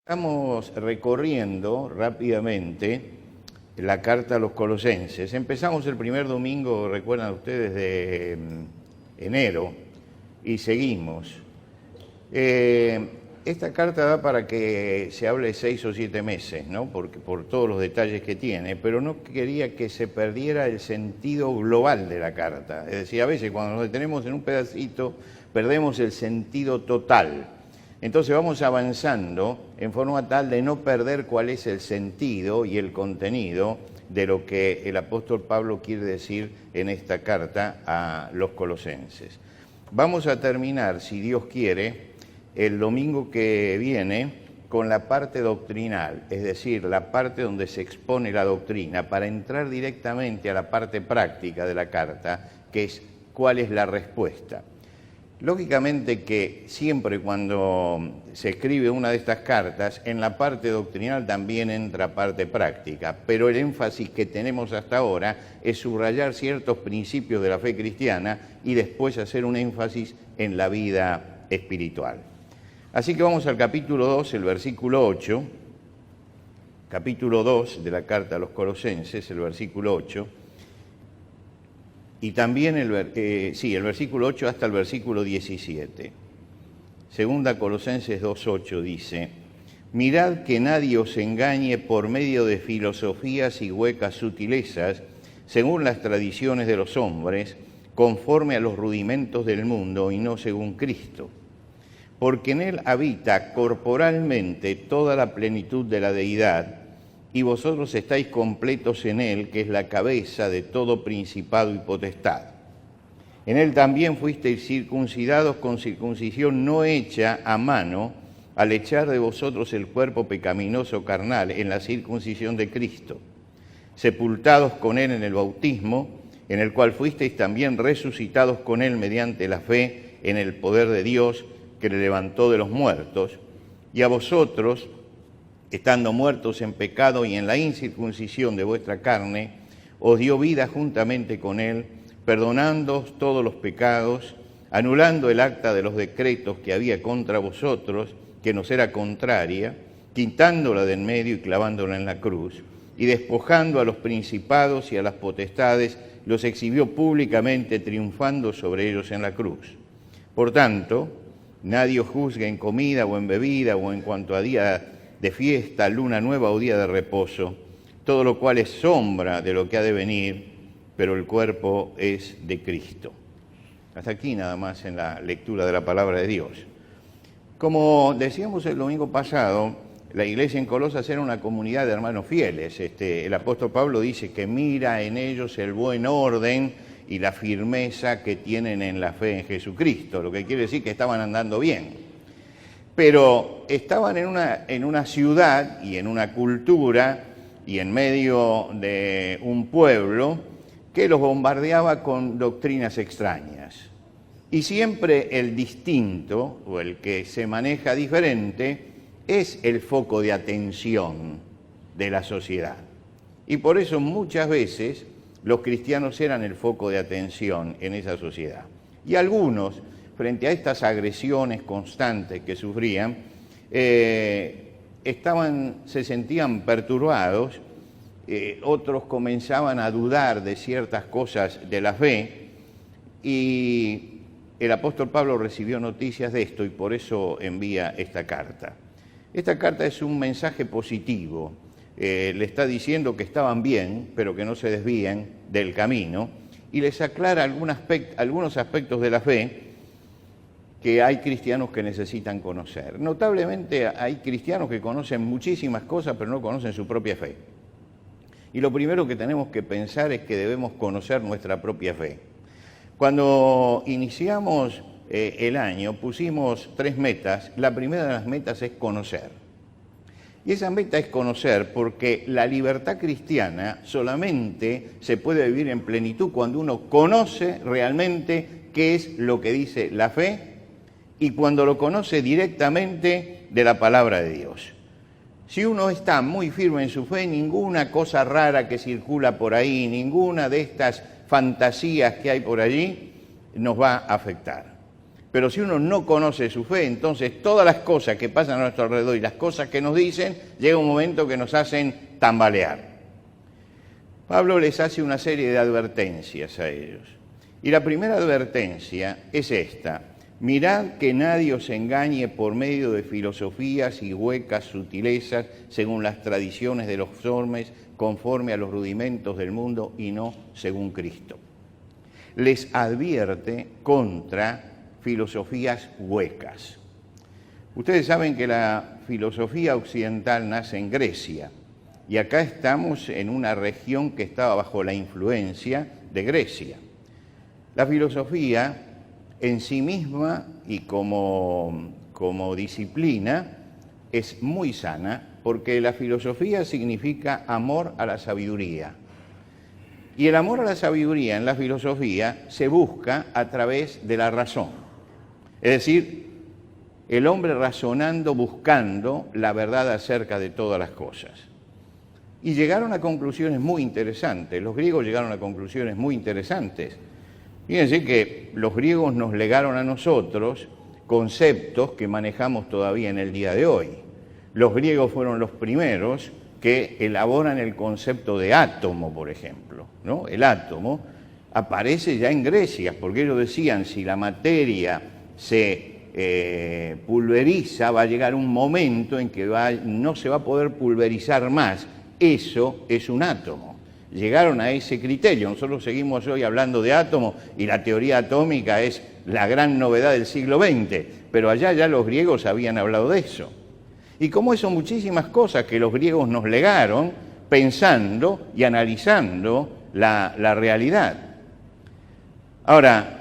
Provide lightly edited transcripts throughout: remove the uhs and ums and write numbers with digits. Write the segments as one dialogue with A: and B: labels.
A: Estamos recorriendo rápidamente la carta a los Colosenses. Empezamos el primer domingo, recuerdan ustedes, de enero y seguimos. Esta carta da para que se hable 6 o 7 meses, ¿no? por todos los detalles que tiene, pero no quería que se perdiera el sentido global de la carta. Es decir, a veces cuando nos detenemos en un pedacito, perdemos el sentido total. Entonces vamos avanzando en forma tal de no perder cuál es el sentido y el contenido de lo que el apóstol Pablo quiere decir en esta carta a los colosenses. Vamos a terminar, si Dios quiere, el domingo que viene con la parte doctrinal, es decir, la parte donde se expone la doctrina, para entrar directamente a la parte práctica de la carta, que es cuál es la respuesta. Lógicamente que siempre cuando se escribe una de estas cartas, en la parte doctrinal también entra parte práctica, pero el énfasis que tenemos hasta ahora es subrayar ciertos principios de la fe cristiana y después hacer un énfasis en la vida espiritual. Así que vamos al capítulo 2, el versículo 8, capítulo 2 de la carta a los Colosenses, el versículo 8, y también el versículo 8 hasta el versículo 17. Segunda Colosenses 2:8 dice: mirad que nadie os engañe por medio de filosofías y huecas sutilezas, según las tradiciones de los hombres, conforme a los rudimentos del mundo y no según Cristo. Porque en él habita corporalmente toda la plenitud de la deidad, y vosotros estáis completos en él, que es la cabeza de todo principado y potestad. En él también fuisteis circuncidados con circuncisión no hecha a mano, al echar de vosotros el cuerpo pecaminoso carnal en la circuncisión de Cristo, sepultados con él en el bautismo, en el cual fuisteis también resucitados con él mediante la fe en el poder de Dios, que le levantó de los muertos, y a vosotros, estando muertos en pecado y en la incircuncisión de vuestra carne, os dio vida juntamente con él, perdonándoos todos los pecados, anulando el acta de los decretos que había contra vosotros, que nos era contraria, quitándola de en medio y clavándola en la cruz, y despojando a los principados y a las potestades, los exhibió públicamente, triunfando sobre ellos en la cruz. Por tanto, nadie os juzgue en comida o en bebida o en cuanto a día de fiesta, luna nueva o día de reposo, todo lo cual es sombra de lo que ha de venir, pero el cuerpo es de Cristo. Hasta aquí nada más en la lectura de la palabra de Dios. Como decíamos el domingo pasado, la iglesia en Colosas era una comunidad de hermanos fieles. El apóstol Pablo dice que mira en ellos el buen orden y la firmeza que tienen en la fe en Jesucristo, lo que quiere decir que estaban andando bien. Pero estaban en una ciudad y en una cultura y en medio de un pueblo que los bombardeaba con doctrinas extrañas. Y siempre el distinto, o el que se maneja diferente, es el foco de atención de la sociedad. Y por eso muchas veces los cristianos eran el foco de atención en esa sociedad. Y algunos, frente a estas agresiones constantes que sufrían, se sentían perturbados, otros comenzaban a dudar de ciertas cosas de la fe, y el apóstol Pablo recibió noticias de esto y por eso envía esta carta. Esta carta es un mensaje positivo, le está diciendo que estaban bien, pero que no se desvíen del camino, y les aclara algunos aspectos de la fe que hay cristianos que necesitan conocer. Notablemente hay cristianos que conocen muchísimas cosas, pero no conocen su propia fe. Y lo primero que tenemos que pensar es que debemos conocer nuestra propia fe. Cuando iniciamos el año pusimos 3 metas. La primera de las metas es conocer. Y esa meta es conocer porque la libertad cristiana solamente se puede vivir en plenitud cuando uno conoce realmente qué es lo que dice la fe y cuando lo conoce directamente de la palabra de Dios. Si uno está muy firme en su fe, ninguna cosa rara que circula por ahí, ninguna de estas fantasías que hay por allí nos va a afectar. Pero si uno no conoce su fe, entonces todas las cosas que pasan a nuestro alrededor y las cosas que nos dicen, llega un momento que nos hacen tambalear. Pablo les hace una serie de advertencias a ellos. Y la primera advertencia es esta: mirad que nadie os engañe por medio de filosofías y huecas sutilezas según las tradiciones de los hombres, conforme a los rudimentos del mundo y no según Cristo. Les advierte contra filosofías huecas. Ustedes saben que la filosofía occidental nace en Grecia y acá estamos en una región que estaba bajo la influencia de Grecia. La filosofía en sí misma y como disciplina es muy sana, porque la filosofía significa amor a la sabiduría. Y el amor a la sabiduría en la filosofía se busca a través de la razón. Es decir, el hombre razonando, buscando la verdad acerca de todas las cosas. Y llegaron a conclusiones muy interesantes. Los griegos llegaron a conclusiones muy interesantes. Fíjense que los griegos nos legaron a nosotros conceptos que manejamos todavía en el día de hoy. Los griegos fueron los primeros que elaboran el concepto de átomo, por ejemplo, ¿no? El átomo aparece ya en Grecia, porque ellos decían, si la materia se pulveriza, va a llegar un momento en que no se va a poder pulverizar más. Eso es un átomo. Llegaron a ese criterio. Nosotros seguimos hoy hablando de átomos y la teoría atómica es la gran novedad del siglo XX, pero allá ya los griegos habían hablado de eso. Y como eso, muchísimas cosas que los griegos nos legaron pensando y analizando la realidad. Ahora,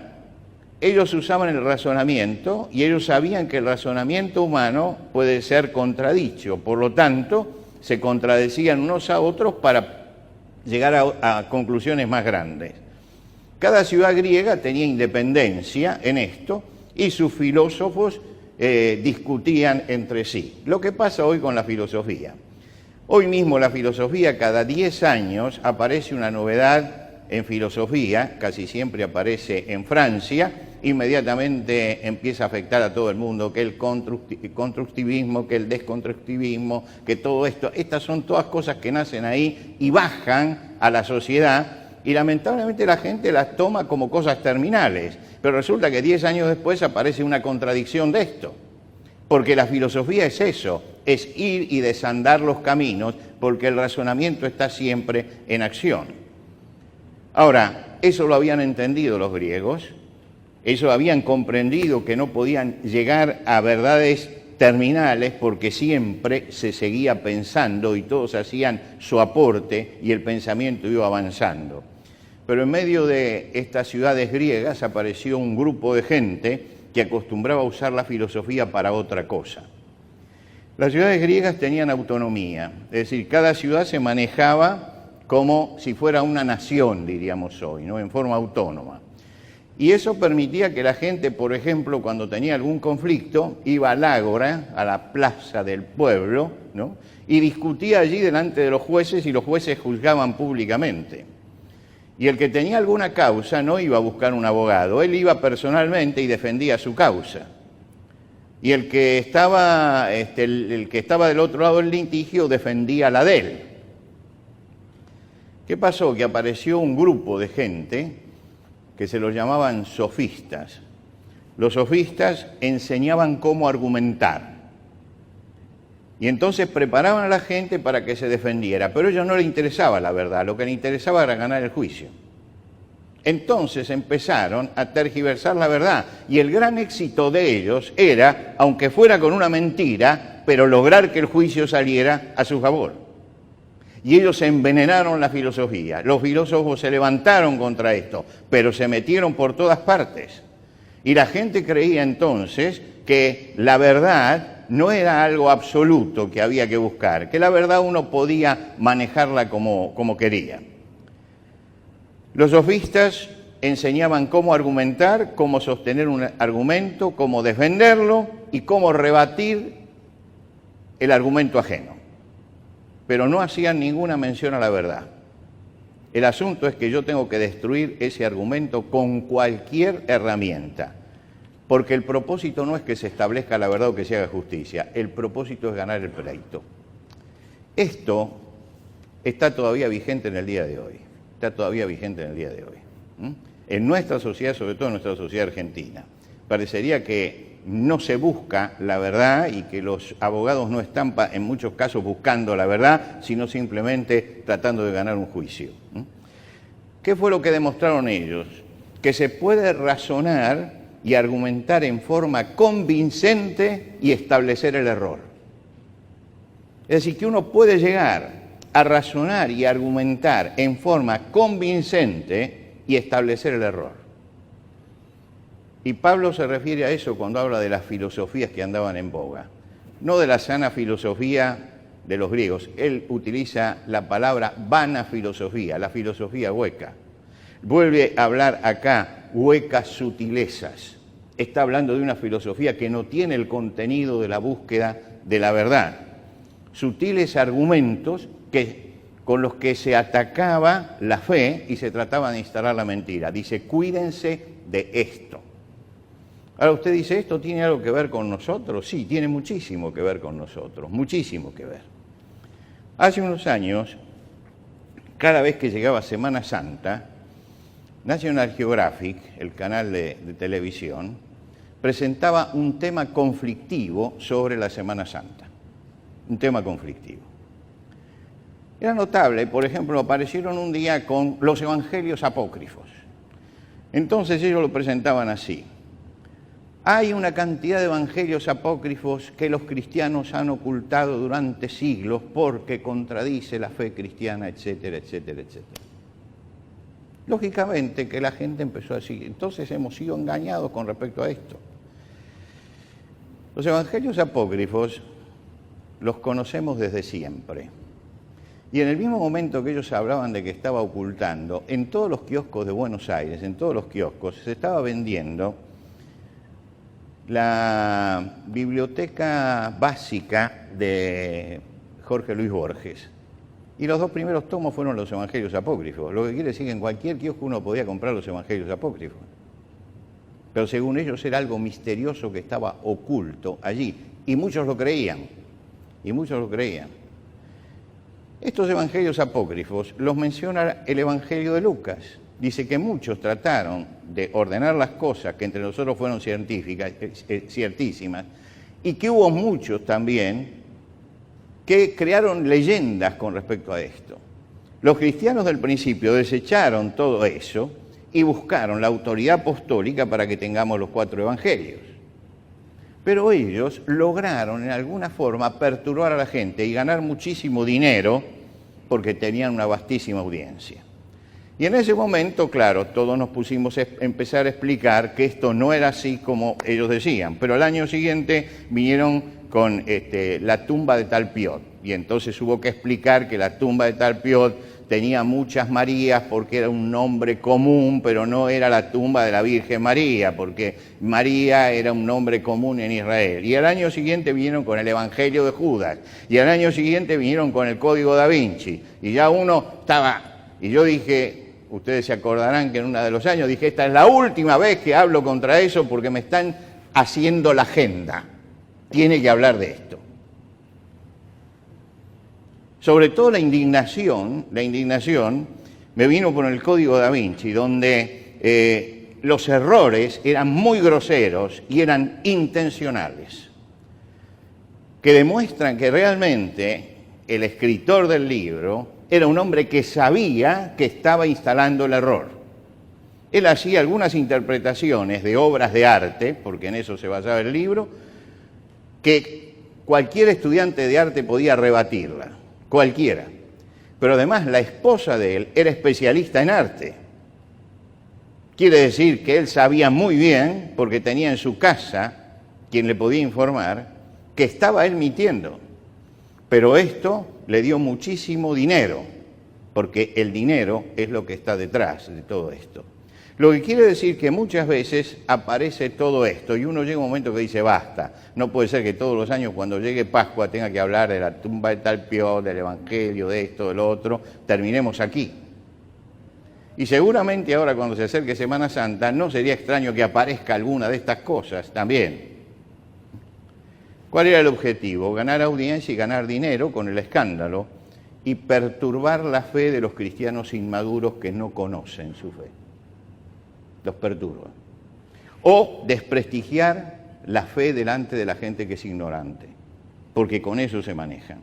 A: ellos usaban el razonamiento y ellos sabían que el razonamiento humano puede ser contradicho, por lo tanto, se contradecían unos a otros para llegar a conclusiones más grandes. Cada ciudad griega tenía independencia en esto y sus filósofos discutían entre sí. Lo que pasa hoy con la filosofía. Hoy mismo la filosofía, cada 10 años aparece una novedad en filosofía, casi siempre aparece en Francia, inmediatamente empieza a afectar a todo el mundo, que el constructivismo, que el desconstructivismo, que todo esto. Estas son todas cosas que nacen ahí y bajan a la sociedad y lamentablemente la gente las toma como cosas terminales. Pero resulta que 10 años después aparece una contradicción de esto. Porque la filosofía es eso, es ir y desandar los caminos, porque el razonamiento está siempre en acción. Ahora, eso lo habían entendido los griegos, eso habían comprendido que no podían llegar a verdades terminales porque siempre se seguía pensando y todos hacían su aporte y el pensamiento iba avanzando. Pero en medio de estas ciudades griegas apareció un grupo de gente que acostumbraba a usar la filosofía para otra cosa. Las ciudades griegas tenían autonomía, es decir, cada ciudad se manejaba como si fuera una nación, diríamos hoy, ¿no? En forma autónoma. Y eso permitía que la gente, por ejemplo, cuando tenía algún conflicto, iba al ágora, a la plaza del pueblo, ¿no? Y discutía allí delante de los jueces y los jueces juzgaban públicamente. Y el que tenía alguna causa no iba a buscar un abogado, él iba personalmente y defendía su causa. Y el que estaba del otro lado del litigio defendía la de él. ¿Qué pasó? Que apareció un grupo de gente que se los llamaban sofistas. Los sofistas enseñaban cómo argumentar. Y entonces preparaban a la gente para que se defendiera, pero a ellos no les interesaba la verdad, lo que les interesaba era ganar el juicio. Entonces empezaron a tergiversar la verdad, y el gran éxito de ellos era, aunque fuera con una mentira, pero lograr que el juicio saliera a su favor. Y ellos envenenaron la filosofía. Los filósofos se levantaron contra esto, pero se metieron por todas partes. Y la gente creía entonces que la verdad no era algo absoluto que había que buscar, que la verdad uno podía manejarla como quería. Los sofistas enseñaban cómo argumentar, cómo sostener un argumento, cómo defenderlo y cómo rebatir el argumento ajeno. Pero no hacían ninguna mención a la verdad. El asunto es que yo tengo que destruir ese argumento con cualquier herramienta. Porque el propósito no es que se establezca la verdad o que se haga justicia, el propósito es ganar el pleito. Esto está todavía vigente en el día de hoy, En nuestra sociedad, sobre todo en nuestra sociedad argentina, parecería que no se busca la verdad y que los abogados no están en muchos casos buscando la verdad, sino simplemente tratando de ganar un juicio. ¿Qué fue lo que demostraron ellos? Que se puede razonar y argumentar en forma convincente y establecer el error. Es decir, que uno puede llegar a razonar y argumentar en forma convincente y establecer el error. Y Pablo se refiere a eso cuando habla de las filosofías que andaban en boga, no de la sana filosofía de los griegos. Él utiliza la palabra vana filosofía, la filosofía hueca. Vuelve a hablar acá huecas sutilezas. Está hablando de una filosofía que no tiene el contenido de la búsqueda de la verdad. Sutiles argumentos con los que se atacaba la fe y se trataba de instalar la mentira. Dice, cuídense de esto. Ahora usted dice, ¿esto tiene algo que ver con nosotros? Sí, tiene muchísimo que ver con nosotros, muchísimo que ver. Hace unos años, cada vez que llegaba Semana Santa, National Geographic, el canal de televisión, presentaba un tema conflictivo sobre la Semana Santa. Un tema conflictivo. Era notable, por ejemplo, aparecieron un día con los evangelios apócrifos. Entonces ellos lo presentaban así. Hay una cantidad de evangelios apócrifos que los cristianos han ocultado durante siglos porque contradice la fe cristiana, etcétera, etcétera, etcétera. Lógicamente que la gente empezó a decir, entonces hemos sido engañados con respecto a esto. Los evangelios apócrifos los conocemos desde siempre. Y en el mismo momento que ellos hablaban de que estaba ocultando, en todos los kioscos de Buenos Aires, en todos los kioscos, se estaba vendiendo la biblioteca básica de Jorge Luis Borges. Y los dos primeros tomos fueron los evangelios apócrifos, lo que quiere decir que en cualquier kiosco uno podía comprar los evangelios apócrifos. Pero según ellos era algo misterioso que estaba oculto allí, y muchos lo creían, Estos evangelios apócrifos los menciona el Evangelio de Lucas. Dice que muchos trataron de ordenar las cosas que entre nosotros fueron ciertísimas, y que hubo muchos también que crearon leyendas con respecto a esto. Los cristianos del principio desecharon todo eso y buscaron la autoridad apostólica para que tengamos los 4 evangelios. Pero ellos lograron en alguna forma perturbar a la gente y ganar muchísimo dinero porque tenían una vastísima audiencia. Y en ese momento, claro, todos nos pusimos a empezar a explicar que esto no era así como ellos decían, pero al año siguiente vinieron con la tumba de Talpiot, y entonces hubo que explicar que la tumba de Talpiot tenía muchas Marías porque era un nombre común, pero no era la tumba de la Virgen María, porque María era un nombre común en Israel. Y al año siguiente vinieron con el Evangelio de Judas, y al año siguiente vinieron con el Código Da Vinci, y ya uno estaba, y yo dije, ustedes se acordarán que en uno de los años dije, esta es la última vez que hablo contra eso porque me están haciendo la agenda. Tiene que hablar de esto. Sobre todo la indignación me vino por el Código Da Vinci, donde los errores eran muy groseros y eran intencionales, que demuestran que realmente el escritor del libro era un hombre que sabía que estaba instalando el error. Él hacía algunas interpretaciones de obras de arte, porque en eso se basaba el libro, que cualquier estudiante de arte podía rebatirla, cualquiera. Pero además la esposa de él era especialista en arte. Quiere decir que él sabía muy bien, porque tenía en su casa quien le podía informar, que estaba él mintiendo. Pero esto le dio muchísimo dinero, porque el dinero es lo que está detrás de todo esto. Lo que quiere decir que muchas veces aparece todo esto y uno llega a un momento que dice basta. No puede ser que todos los años cuando llegue Pascua tenga que hablar de la tumba de Talpiot, del Evangelio, de esto, de lo otro. Terminemos aquí. Y seguramente ahora cuando se acerque Semana Santa no sería extraño que aparezca alguna de estas cosas también. ¿Cuál era el objetivo? Ganar audiencia y ganar dinero con el escándalo y perturbar la fe de los cristianos inmaduros que no conocen su fe. Los perturban. O desprestigiar la fe delante de la gente que es ignorante, porque con eso se manejan.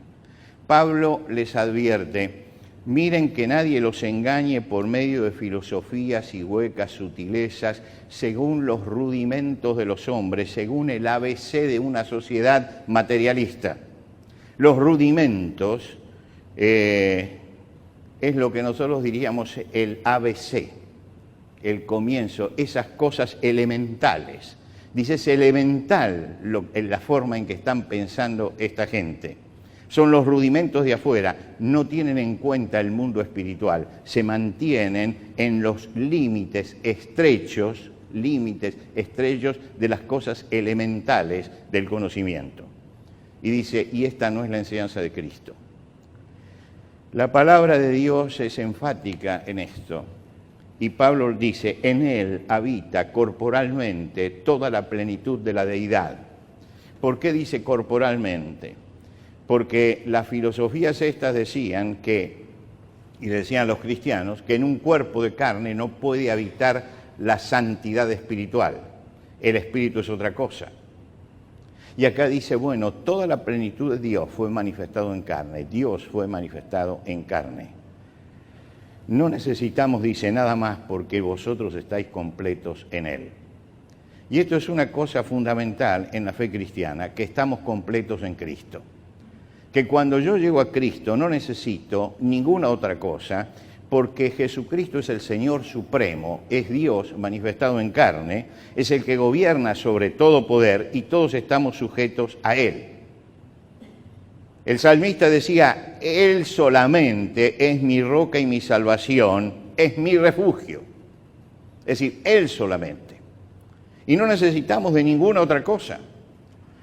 A: Pablo les advierte: miren que nadie los engañe por medio de filosofías y huecas sutilezas, según los rudimentos de los hombres, según el ABC de una sociedad materialista. Los rudimentos es lo que nosotros diríamos el ABC, el comienzo, esas cosas elementales. Dice, es elemental la forma en que están pensando esta gente. Son los rudimentos de afuera, no tienen en cuenta el mundo espiritual, se mantienen en los límites estrechos de las cosas elementales del conocimiento. Y dice, y esta no es la enseñanza de Cristo. La palabra de Dios es enfática en esto. Y Pablo dice, en él habita corporalmente toda la plenitud de la deidad. ¿Por qué dice corporalmente? Porque las filosofías estas decían que, y decían los cristianos, que en un cuerpo de carne no puede habitar la santidad espiritual. El espíritu es otra cosa. Y acá dice, bueno, toda la plenitud de Dios fue manifestado en carne. Dios fue manifestado en carne. No necesitamos, dice, nada más porque vosotros estáis completos en Él. Y esto es una cosa fundamental en la fe cristiana, que estamos completos en Cristo. Que cuando yo llego a Cristo no necesito ninguna otra cosa, porque Jesucristo es el Señor Supremo, es Dios manifestado en carne, es el que gobierna sobre todo poder y todos estamos sujetos a Él. El salmista decía, Él solamente es mi roca y mi salvación, es mi refugio. Es decir, Él solamente. Y no necesitamos de ninguna otra cosa.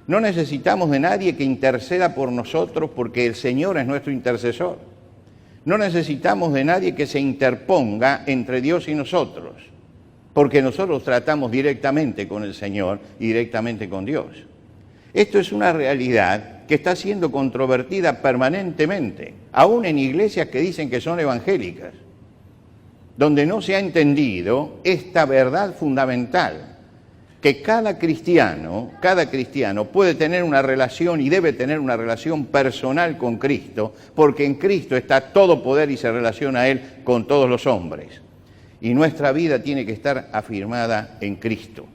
A: No necesitamos de nadie que interceda por nosotros porque el Señor es nuestro intercesor. No necesitamos de nadie que se interponga entre Dios y nosotros, porque nosotros tratamos directamente con el Señor y directamente con Dios. Esto es una realidad que está siendo controvertida permanentemente, aún en iglesias que dicen que son evangélicas, donde no se ha entendido esta verdad fundamental, que cada cristiano puede tener una relación y debe tener una relación personal con Cristo, porque en Cristo está todo poder y se relaciona a Él con todos los hombres. Y nuestra vida tiene que estar afirmada en Cristo.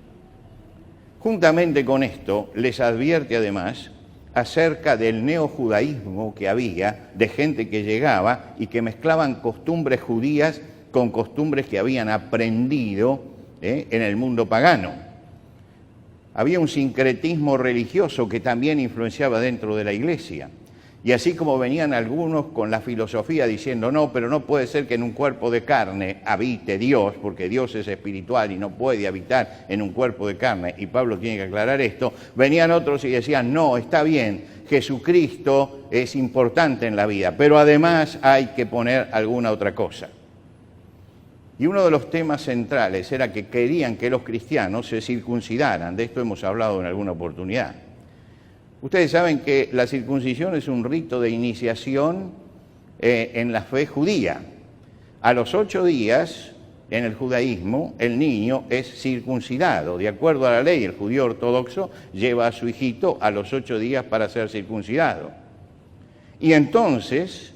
A: Juntamente con esto, les advierte además acerca del neojudaísmo que había, de gente que llegaba y que mezclaban costumbres judías con costumbres que habían aprendido en el mundo pagano. Había un sincretismo religioso que también influenciaba dentro de la iglesia. Y así como venían algunos con la filosofía diciendo, no, pero no puede ser que en un cuerpo de carne habite Dios, porque Dios es espiritual y no puede habitar en un cuerpo de carne, y Pablo tiene que aclarar esto, venían otros y decían, no, está bien, Jesucristo es importante en la vida, pero además hay que poner alguna otra cosa. Y uno de los temas centrales era que querían que los cristianos se circuncidaran. De esto hemos hablado en alguna oportunidad. Ustedes saben que la circuncisión es un rito de iniciación en la fe judía. A los 8 días, en el judaísmo, el niño es circuncidado. De acuerdo a la ley, el judío ortodoxo lleva a su hijito a los 8 días para ser circuncidado. Y entonces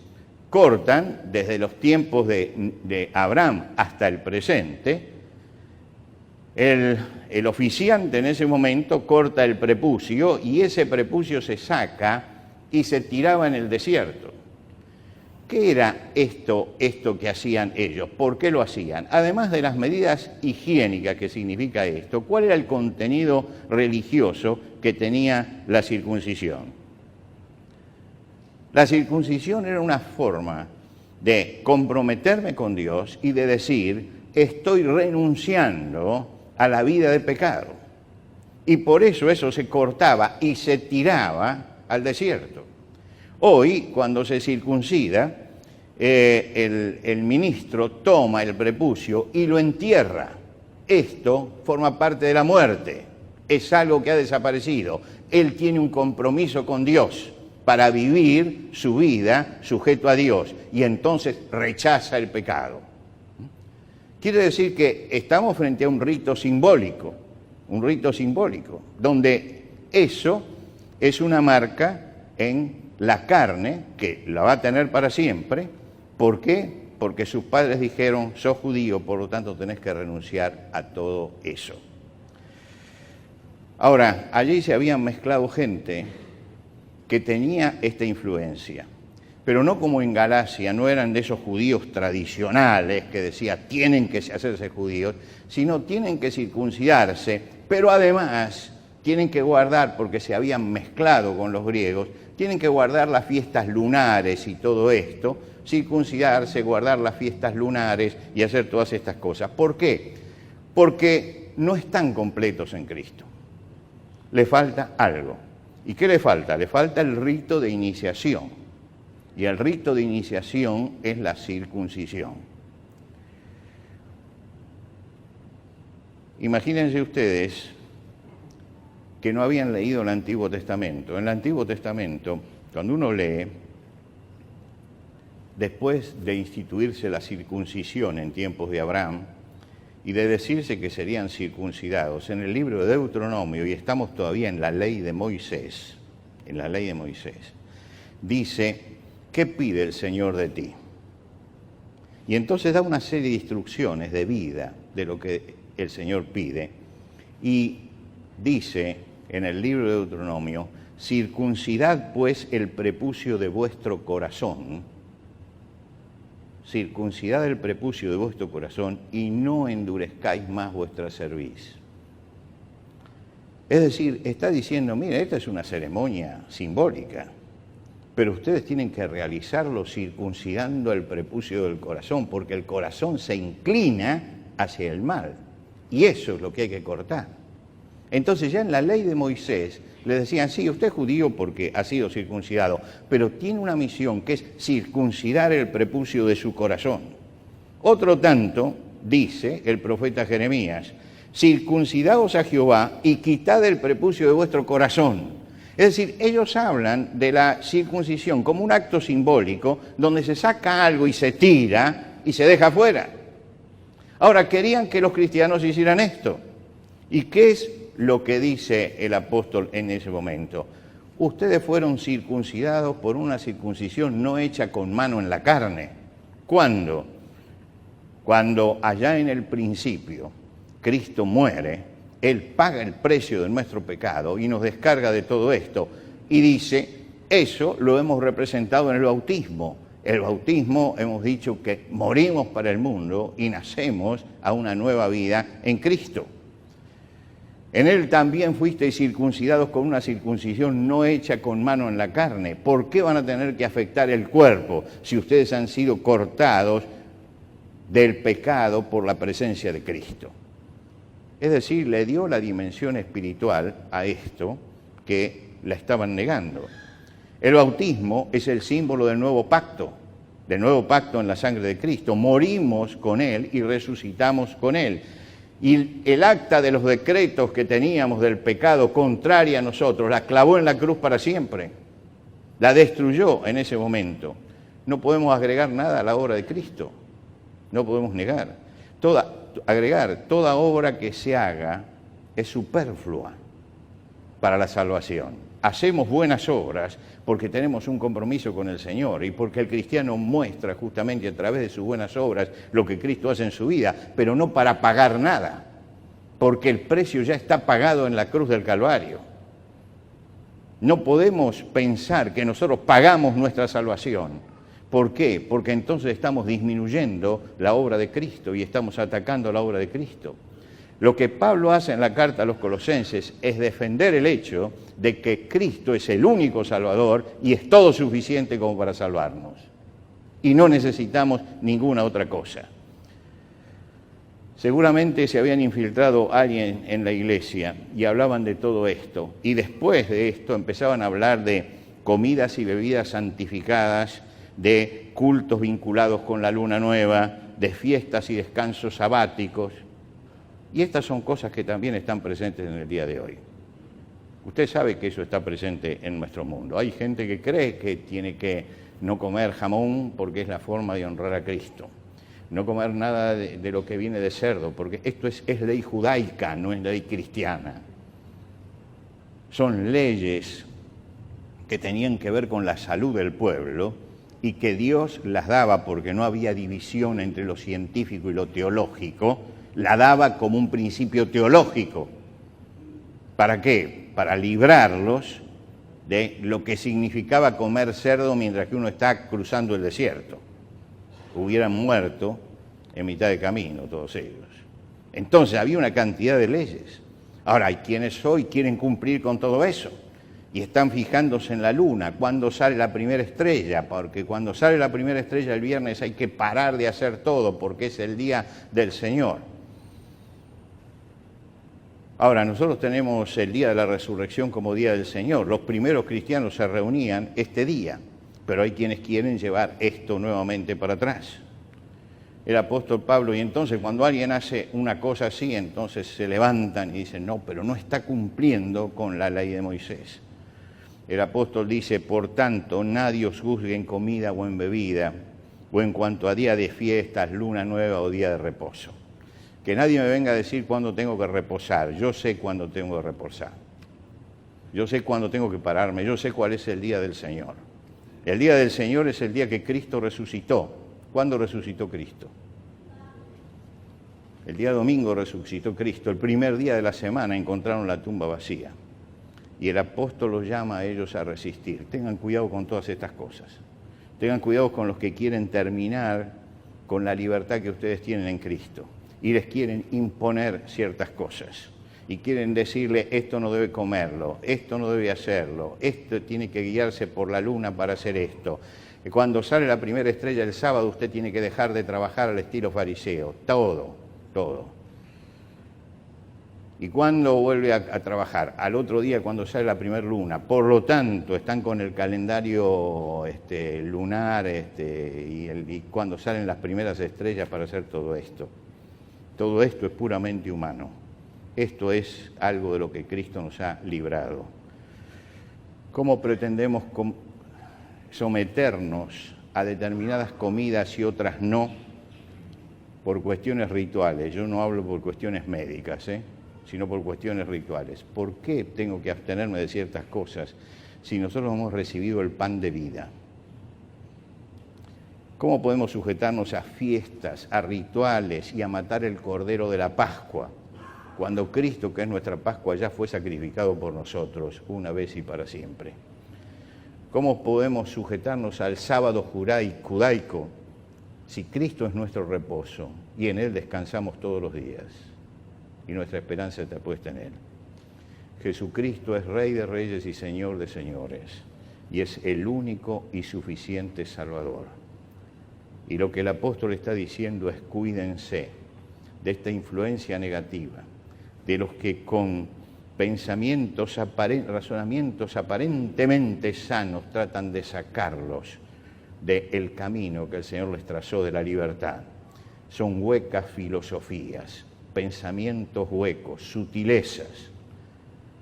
A: cortan, desde los tiempos de Abraham hasta el presente, el oficiante en ese momento corta el prepucio y ese prepucio se saca y se tiraba en el desierto. ¿Qué era esto que hacían ellos? ¿Por qué lo hacían? Además de las medidas higiénicas que significa esto, ¿cuál era el contenido religioso que tenía la circuncisión? La circuncisión era una forma de comprometerme con Dios y de decir, estoy renunciando a la vida de pecado. Y por eso se cortaba y se tiraba al desierto. Hoy, cuando se circuncida, el ministro toma el prepucio y lo entierra. Esto forma parte de la muerte, es algo que ha desaparecido. Él tiene un compromiso con Dios para vivir su vida sujeto a Dios y entonces rechaza el pecado. Quiere decir que estamos frente a un rito simbólico, donde eso es una marca en la carne que la va a tener para siempre. ¿Por qué? Porque sus padres dijeron, sos judío, por lo tanto tenés que renunciar a todo eso. Ahora, allí se habían mezclado gente que tenía esta influencia, pero no como en Galacia, no eran de esos judíos tradicionales que decía tienen que hacerse judíos, sino tienen que circuncidarse, pero además tienen que guardar, porque se habían mezclado con los griegos, tienen que guardar las fiestas lunares y todo esto, circuncidarse, guardar las fiestas lunares y hacer todas estas cosas. ¿Por qué? Porque no están completos en Cristo. Le falta algo. ¿Y qué le falta? Le falta el rito de iniciación. Y el rito de iniciación es la circuncisión. Imagínense ustedes que no habían leído el Antiguo Testamento. En el Antiguo Testamento, cuando uno lee, después de instituirse la circuncisión en tiempos de Abraham y de decirse que serían circuncidados, en el libro de Deuteronomio, y estamos todavía en la ley de Moisés, dice, ¿qué pide el Señor de ti? Y entonces da una serie de instrucciones de vida de lo que el Señor pide, y dice en el libro de Deuteronomio, circuncidad pues el prepucio de vuestro corazón, circuncidad el prepucio de vuestro corazón y no endurezcáis más vuestra cerviz. Es decir, está diciendo, mira, esta es una ceremonia simbólica, pero ustedes tienen que realizarlo circuncidando el prepucio del corazón, porque el corazón se inclina hacia el mal, y eso es lo que hay que cortar. Entonces ya en la ley de Moisés le decían, sí, usted es judío porque ha sido circuncidado, pero tiene una misión que es circuncidar el prepucio de su corazón. Otro tanto, dice el profeta Jeremías, circuncidaos a Jehová y quitad el prepucio de vuestro corazón. Es decir, ellos hablan de la circuncisión como un acto simbólico donde se saca algo y se tira y se deja fuera. Ahora, querían que los cristianos hicieran esto. ¿Y qué es lo que dice el apóstol en ese momento? Ustedes fueron circuncidados por una circuncisión no hecha con mano en la carne. ¿Cuándo? Cuando allá en el principio Cristo muere, Él paga el precio de nuestro pecado y nos descarga de todo esto. Y dice, eso lo hemos representado en el bautismo. El bautismo hemos dicho que morimos para el mundo y nacemos a una nueva vida en Cristo. En Él también fuisteis circuncidados con una circuncisión no hecha con mano en la carne. ¿Por qué van a tener que afectar el cuerpo si ustedes han sido cortados del pecado por la presencia de Cristo? Es decir, le dio la dimensión espiritual a esto que la estaban negando. El bautismo es el símbolo del nuevo pacto en la sangre de Cristo. Morimos con Él y resucitamos con Él. Y el acta de los decretos que teníamos del pecado contraria a nosotros, la clavó en la cruz para siempre. La destruyó en ese momento. No podemos agregar nada a la obra de Cristo. No podemos agregar toda obra que se haga es superflua para la salvación. Hacemos buenas obras porque tenemos un compromiso con el Señor y porque el cristiano muestra justamente a través de sus buenas obras lo que Cristo hace en su vida, pero no para pagar nada, porque el precio ya está pagado en la cruz del Calvario. No podemos pensar que nosotros pagamos nuestra salvación. ¿Por qué? Porque entonces estamos disminuyendo la obra de Cristo y estamos atacando la obra de Cristo. Lo que Pablo hace en la carta a los Colosenses es defender el hecho de que Cristo es el único Salvador y es todo suficiente como para salvarnos. Y no necesitamos ninguna otra cosa. Seguramente se habían infiltrado alguien en la iglesia y hablaban de todo esto. Y después de esto empezaban a hablar de comidas y bebidas santificadas, de cultos vinculados con la luna nueva, de fiestas y descansos sabáticos. Y estas son cosas que también están presentes en el día de hoy. Usted sabe que eso está presente en nuestro mundo. Hay gente que cree que tiene que no comer jamón porque es la forma de honrar a Cristo. No comer nada de lo que viene de cerdo, porque esto es ley judaica, no es ley cristiana. Son leyes que tenían que ver con la salud del pueblo y que Dios las daba porque no había división entre lo científico y lo teológico, la daba como un principio teológico. ¿Para qué? Para librarlos de lo que significaba comer cerdo mientras que uno está cruzando el desierto. Hubieran muerto en mitad de camino todos ellos. Entonces había una cantidad de leyes. Ahora hay quienes hoy quieren cumplir con todo eso y están fijándose en la luna, cuando sale la primera estrella, porque cuando sale la primera estrella el viernes hay que parar de hacer todo porque es el día del Señor. Ahora, nosotros tenemos el día de la resurrección como día del Señor. Los primeros cristianos se reunían este día, pero hay quienes quieren llevar esto nuevamente para atrás. El apóstol Pablo, y entonces cuando alguien hace una cosa así, entonces se levantan y dicen, no, pero no está cumpliendo con la ley de Moisés. El apóstol dice, por tanto, nadie os juzgue en comida o en bebida, o en cuanto a día de fiestas, luna nueva o día de reposo. Que nadie me venga a decir cuándo tengo que reposar. Yo sé cuándo tengo que reposar. Yo sé cuándo tengo que pararme. Yo sé cuál es el día del Señor. El día del Señor es el día que Cristo resucitó. ¿Cuándo resucitó Cristo? El día domingo resucitó Cristo. El primer día de la semana encontraron la tumba vacía. Y el apóstol los llama a ellos a resistir. Tengan cuidado con todas estas cosas. Tengan cuidado con los que quieren terminar con la libertad que ustedes tienen en Cristo. Y les quieren imponer ciertas cosas. Y quieren decirle, esto no debe comerlo, esto no debe hacerlo, esto tiene que guiarse por la luna para hacer esto. Cuando sale la primera estrella el sábado, usted tiene que dejar de trabajar al estilo fariseo. Todo. ¿Y cuándo vuelve a trabajar? Al otro día, cuando sale la primera luna. Por lo tanto, están con el calendario lunar y cuando salen las primeras estrellas para hacer todo esto. Todo esto es puramente humano. Esto es algo de lo que Cristo nos ha librado. ¿Cómo pretendemos someternos a determinadas comidas y otras no por cuestiones rituales? Yo no hablo por cuestiones médicas, sino por cuestiones rituales. ¿Por qué tengo que abstenerme de ciertas cosas si nosotros hemos recibido el pan de vida? ¿Cómo podemos sujetarnos a fiestas, a rituales y a matar el cordero de la Pascua, cuando Cristo, que es nuestra Pascua, ya fue sacrificado por nosotros una vez y para siempre? ¿Cómo podemos sujetarnos al sábado judaico si Cristo es nuestro reposo y en Él descansamos todos los días y nuestra esperanza está puesta en Él? Jesucristo es Rey de Reyes y Señor de Señores y es el único y suficiente Salvador. Y lo que el apóstol está diciendo es cuídense de esta influencia negativa, de los que con pensamientos, razonamientos aparentemente sanos tratan de sacarlos del camino que el Señor les trazó de la libertad. Son huecas filosofías, pensamientos huecos, sutilezas.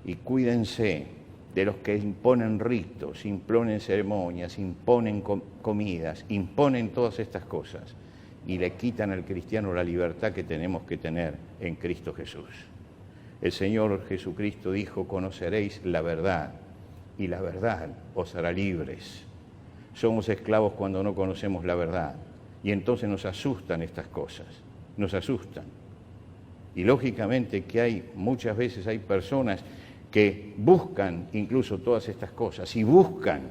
A: Y cuídense de los que imponen ritos, imponen ceremonias, imponen comidas, imponen todas estas cosas y le quitan al cristiano la libertad que tenemos que tener en Cristo Jesús. El Señor Jesucristo dijo, conoceréis la verdad y la verdad os hará libres. Somos esclavos cuando no conocemos la verdad y entonces nos asustan estas cosas, nos asustan. Y lógicamente que muchas veces hay personas que buscan incluso todas estas cosas y buscan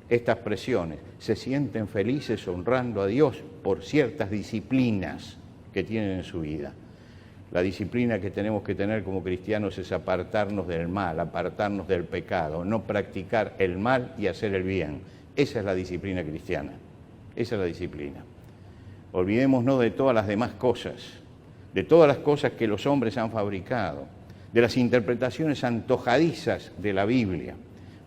A: estas presiones, se sienten felices honrando a Dios por ciertas disciplinas que tienen en su vida. La disciplina que tenemos que tener como cristianos es apartarnos del mal, apartarnos del pecado, no practicar el mal y hacer el bien. Esa es la disciplina cristiana, esa es la disciplina. Olvidémonos de todas las demás cosas, de todas las cosas que los hombres han fabricado, de las interpretaciones antojadizas de la Biblia,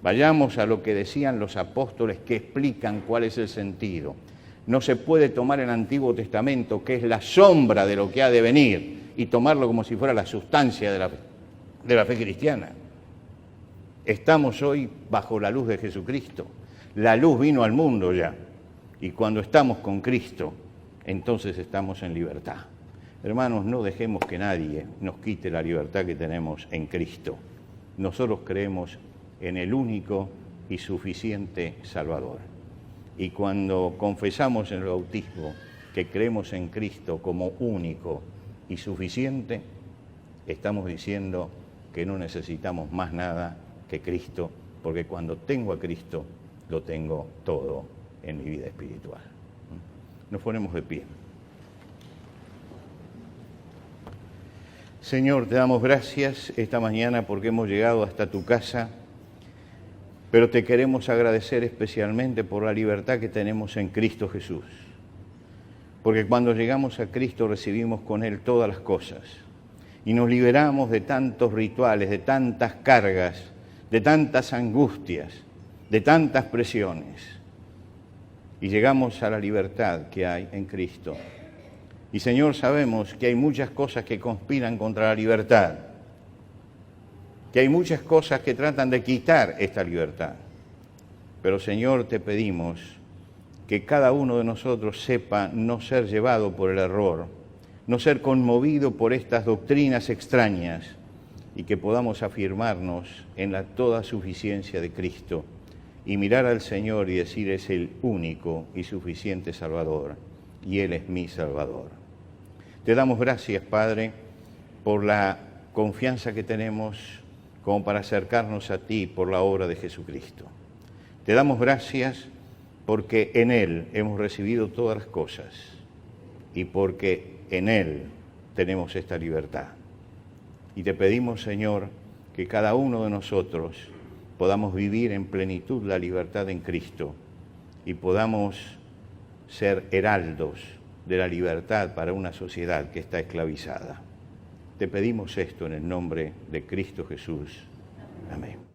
A: Vayamos a lo que decían los apóstoles que explican cuál es el sentido. No se puede tomar el Antiguo Testamento, que es la sombra de lo que ha de venir, y tomarlo como si fuera la sustancia de la fe cristiana. Estamos hoy bajo la luz de Jesucristo. La luz vino al mundo ya. Y cuando estamos con Cristo, entonces estamos en libertad. Hermanos, no dejemos que nadie nos quite la libertad que tenemos en Cristo. Nosotros creemos en el único y suficiente Salvador. Y cuando confesamos en el bautismo que creemos en Cristo como único y suficiente, estamos diciendo que no necesitamos más nada que Cristo, porque cuando tengo a Cristo, lo tengo todo en mi vida espiritual. Nos ponemos de pie. Señor, te damos gracias esta mañana porque hemos llegado hasta tu casa, pero te queremos agradecer especialmente por la libertad que tenemos en Cristo Jesús. Porque cuando llegamos a Cristo recibimos con Él todas las cosas y nos liberamos de tantos rituales, de tantas cargas, de tantas angustias, de tantas presiones. Y llegamos a la libertad que hay en Cristo. Y Señor, sabemos que hay muchas cosas que conspiran contra la libertad, que hay muchas cosas que tratan de quitar esta libertad. Pero Señor, te pedimos que cada uno de nosotros sepa no ser llevado por el error, no ser conmovido por estas doctrinas extrañas y que podamos afirmarnos en la toda suficiencia de Cristo y mirar al Señor y decir, es el único y suficiente Salvador y Él es mi Salvador. Te damos gracias, Padre, por la confianza que tenemos como para acercarnos a ti por la obra de Jesucristo. Te damos gracias porque en Él hemos recibido todas las cosas y porque en Él tenemos esta libertad. Y te pedimos, Señor, que cada uno de nosotros podamos vivir en plenitud la libertad en Cristo y podamos ser heraldos de la libertad para una sociedad que está esclavizada. Te pedimos esto en el nombre de Cristo Jesús. Amén.